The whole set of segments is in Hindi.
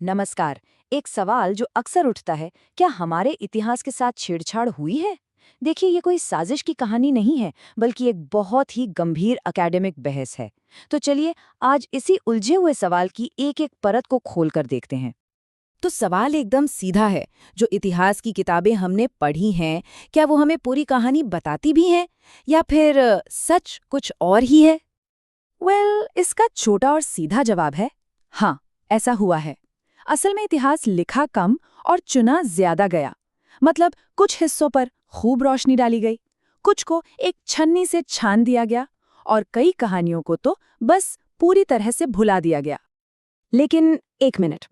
नमस्कार। एक सवाल जो अक्सर उठता है, क्या हमारे इतिहास के साथ छेड़छाड़ हुई है? देखिए, ये कोई साजिश की कहानी नहीं है, बल्कि एक बहुत ही गंभीर एकेडमिक बहस है। तो चलिए, आज इसी उलझे हुए सवाल की एक-एक परत को खोलकर देखते हैं। तो सवाल एकदम सीधा है। जो इतिहास की किताबें हमने पढ़ी हैं, क्या वो हमें पूरी कहानी बताती भी हैं या फिर सच कुछ और ही है? इसका छोटा और सीधा जवाब है हाँ, ऐसा हुआ है। असल में इतिहास लिखा कम और चुना ज्यादा गया। मतलब कुछ हिस्सों पर खूब रोशनी डाली गई, कुछ को एक छन्नी से छान दिया गया और कई कहानियों को तो बस पूरी तरह से भुला दिया गया। लेकिन एक मिनट,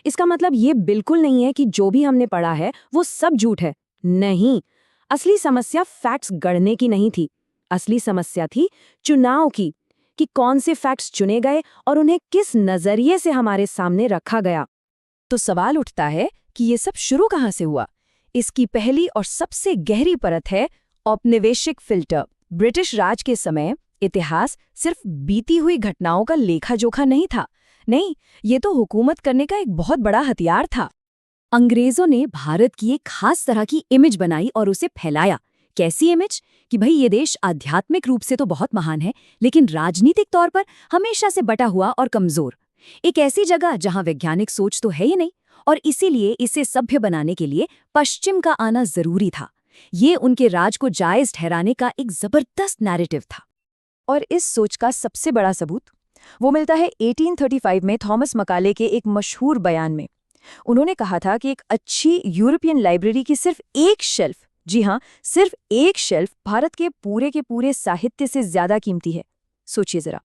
इसका मतलब ये बिल्कुल नहीं है कि जो भी हमने पढ़ा है वो सब झूठ है। नहीं, असली समस्या फैक्ट्स गढ़ने की नहीं थी। असली समस्या थी चुनाव की, कि कौन से फैक्ट्स चुने गए और उन्हें किस नजरिए से हमारे सामने रखा गया। तो सवाल उठता है कि ये सब शुरू कहाँ से हुआ? इसकी पहली और सबसे गहरी परत है औपनिवेशिक फिल्टर। ब्रिटिश राज के समय इतिहास सिर्फ बीती हुई घटनाओं का लेखा-जोखा नहीं था। नहीं, ये तो हुकूमत करने का एक बहुत बड़ा हथियार था। अंग्रेजों ने भारत की एक खास तरह की इमेज बनाई और उसे फैलाया। कैसी इमेज? कि भाई ये देश आध्यात्मिक रूप से तो बहुत महान है, लेकिन राजनीतिक तौर पर हमेशा से बटा हुआ और कमजोर। एक ऐसी जगह जहां वैज्ञानिक सोच तो है ही नहीं, और इसीलिए इसे सभ्य बनाने के लिए पश्चिम का आना जरूरी था। ये उनके राज को जायज ठहराने का एक जबरदस्त नैरेटिव था। और इस सोच का सबसे बड़ा सबूत वो मिलता है 1835 में थॉमस मकाले के एक मशहूर बयान में। उन्होंने कहा था कि एक अच्छी यूरोपियन लाइब्रेरी की सिर्फ एक शेल्फ, जी हाँ, सिर्फ एक शेल्फ भारत के पूरे साहित्य से ज्यादा कीमती है। सोचिए जरा।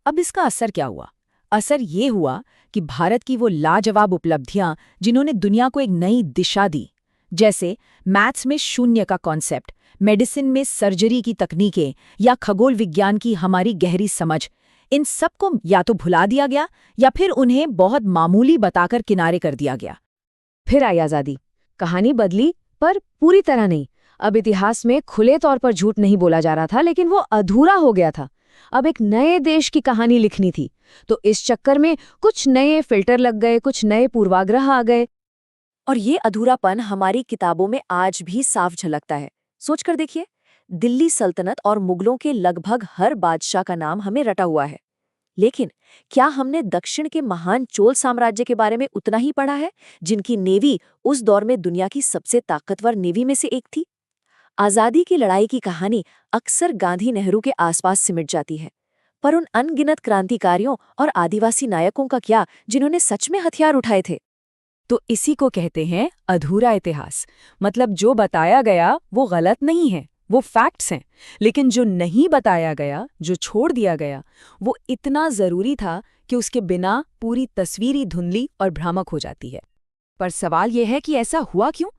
अब इसका असर क्या हुआ? असर ये हुआ कि भारत की वो लाजवाब उपलब्धियां जिन्होंने दुनिया को एक नई दिशा दी, जैसे मैथ्स में शून्य का कॉन्सेप्ट, मेडिसिन में सर्जरी की तकनीकें या खगोल विज्ञान की हमारी गहरी समझ, इन सब को या तो भुला दिया गया या फिर उन्हें बहुत मामूली बताकर किनारे कर दिया गया। फिर आई आजादी। कहानी बदली, पर पूरी तरह नहीं। अब इतिहास में खुले तौर पर झूठ नहीं बोला जा रहा था, लेकिन वो अधूरा हो गया था। अब एक नए देश की कहानी लिखनी थी, तो इस चक्कर में कुछ नए फिल्टर लग गए, कुछ नए पूर्वाग्रह आ गए। और ये अधूरापन हमारी किताबों में आज भी साफ झलकता है। सोचकर देखिए, दिल्ली सल्तनत और मुगलों के लगभग हर बादशाह का नाम हमें रटा हुआ है, लेकिन क्या हमने दक्षिण के महान चोल साम्राज्य के बारे में उतना ही पढ़ा है, जिनकी नेवी उस दौर में दुनिया की सबसे ताकतवर नेवी में से एक थी? आजादी की लड़ाई की कहानी अक्सर गांधी नेहरू के आसपास सिमट जाती है, पर उन अनगिनत क्रांतिकारियों और आदिवासी नायकों का क्या, जिन्होंने सच में हथियार उठाए थे? तो इसी को कहते हैं अधूरा इतिहास। मतलब जो बताया गया वो गलत नहीं है, वो फैक्ट्स हैं, लेकिन जो नहीं बताया गया, जो छोड़ दिया गया, वो इतना जरूरी था कि उसके बिना पूरी तस्वीर धुंधली और भ्रामक हो जाती है। पर सवाल यह है कि ऐसा हुआ क्यों?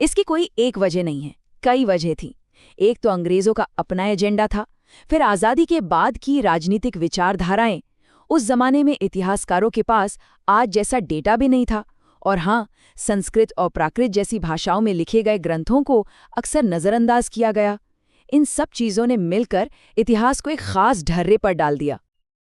इसकी कोई एक वजह नहीं है, कई वजह थी। एक तो अंग्रेजों का अपना एजेंडा था, फिर आज़ादी के बाद की राजनीतिक विचारधाराएं। उस जमाने में इतिहासकारों के पास आज जैसा डेटा भी नहीं था, और हाँ, संस्कृत और प्राकृत जैसी भाषाओं में लिखे गए ग्रंथों को अक्सर नज़रअंदाज किया गया। इन सब चीज़ों ने मिलकर इतिहास को एक खास ढर्रे पर डाल दिया।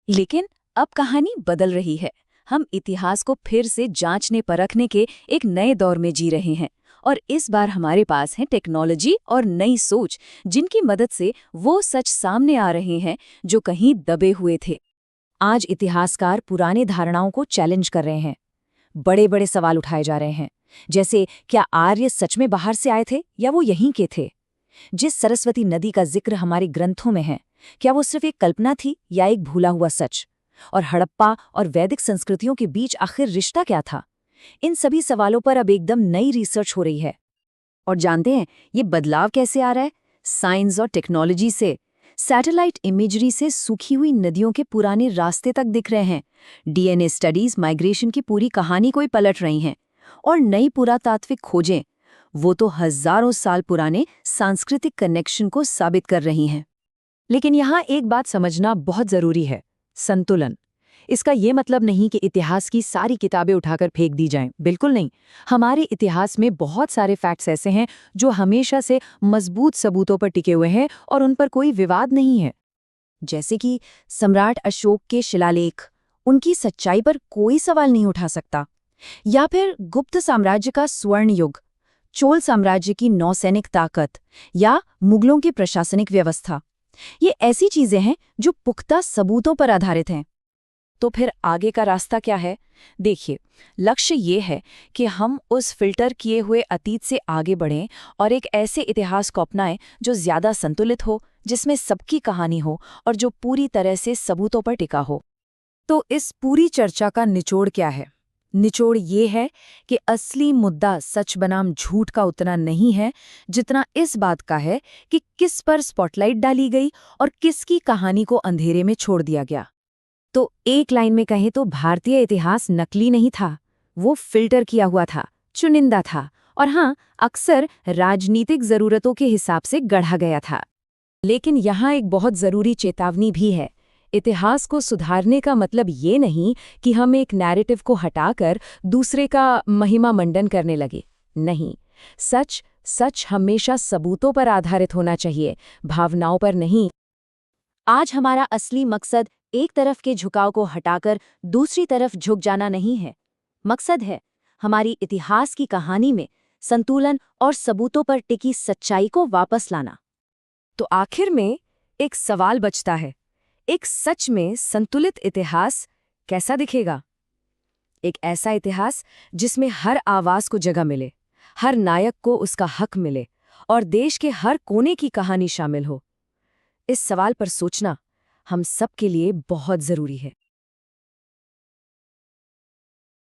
लेकिन अब कहानी बदल रही है। हम इतिहास को फिर से जांचने परखने के एक नए दौर में जी रहे हैं, और इस बार हमारे पास है टेक्नोलॉजी और नई सोच, जिनकी मदद से वो सच सामने आ रहे हैं जो कहीं दबे हुए थे। आज इतिहासकार पुरानी धारणाओं को चैलेंज कर रहे हैं। बड़े बड़े सवाल उठाए जा रहे हैं, जैसे क्या आर्य सच में बाहर से आए थे या वो यहीं के थे? जिस सरस्वती नदी का जिक्र हमारे ग्रंथों में है, क्या वो सिर्फ एक कल्पना थी या एक भूला हुआ सच? और हड़प्पा और वैदिक संस्कृतियों के बीच आखिर रिश्ता क्या था? इन सभी सवालों पर अब एकदम नई रिसर्च हो रही है। और जानते हैं ये बदलाव कैसे आ रहा है? साइंस और टेक्नोलॉजी से। सैटेलाइट इमेजरी से सूखी हुई नदियों के पुराने रास्ते तक दिख रहे हैं। डीएनए स्टडीज माइग्रेशन की पूरी कहानी को ही पलट रही हैं। और नई पुरातात्विक खोजें, वो तो हजारों साल पुराने सांस्कृतिक कनेक्शन को साबित कर रही हैं। लेकिन यहाँ एक बात समझना बहुत जरूरी है, संतुलन। इसका ये मतलब नहीं कि इतिहास की सारी किताबें उठाकर फेंक दी जाएं, बिल्कुल नहीं। हमारे इतिहास में बहुत सारे फैक्ट्स ऐसे हैं जो हमेशा से मजबूत सबूतों पर टिके हुए हैं और उन पर कोई विवाद नहीं है। जैसे कि सम्राट अशोक के शिलालेख, उनकी सच्चाई पर कोई सवाल नहीं उठा सकता। या फिर गुप्त साम्राज्य का स्वर्ण युग, चोल साम्राज्य की नौसैनिक ताकत या मुगलों की प्रशासनिक व्यवस्था, ये ऐसी चीजें हैं जो पुख्ता सबूतों पर आधारित हैं। तो फिर आगे का रास्ता क्या है? देखिए, लक्ष्य ये है कि हम उस फिल्टर किए हुए अतीत से आगे बढ़ें और एक ऐसे इतिहास को अपनाएं जो ज्यादा संतुलित हो, जिसमें सबकी कहानी हो और जो पूरी तरह से सबूतों पर टिका हो। तो इस पूरी चर्चा का निचोड़ क्या है? निचोड़ ये है कि असली मुद्दा सच बनाम झूठ का उतना नहीं है जितना इस बात का है कि किस पर स्पॉटलाइट डाली गई और किसकी कहानी को अंधेरे में छोड़ दिया गया। तो एक लाइन में कहें तो भारतीय इतिहास नकली नहीं था, वो फिल्टर किया हुआ था, चुनिंदा था और हाँ, अक्सर राजनीतिक जरूरतों के हिसाब से गढ़ा गया था। लेकिन यहाँ एक बहुत जरूरी चेतावनी भी है। इतिहास को सुधारने का मतलब ये नहीं कि हम एक नैरेटिव को हटाकर दूसरे का महिमा मंडन करने लगे। नहीं, सच हमेशा सबूतों पर आधारित होना चाहिए, भावनाओं पर नहीं। आज हमारा असली मकसद एक तरफ के झुकाव को हटाकर दूसरी तरफ झुक जाना नहीं है। मकसद है हमारी इतिहास की कहानी में संतुलन और सबूतों पर टिकी सच्चाई को वापस लाना। तो आखिर में एक सवाल बचता है, एक सच में संतुलित इतिहास कैसा दिखेगा? एक ऐसा इतिहास जिसमें हर आवाज को जगह मिले, हर नायक को उसका हक मिले और देश के हर कोने की कहानी शामिल हो। इस सवाल पर सोचना हम सब के लिए बहुत जरूरी है।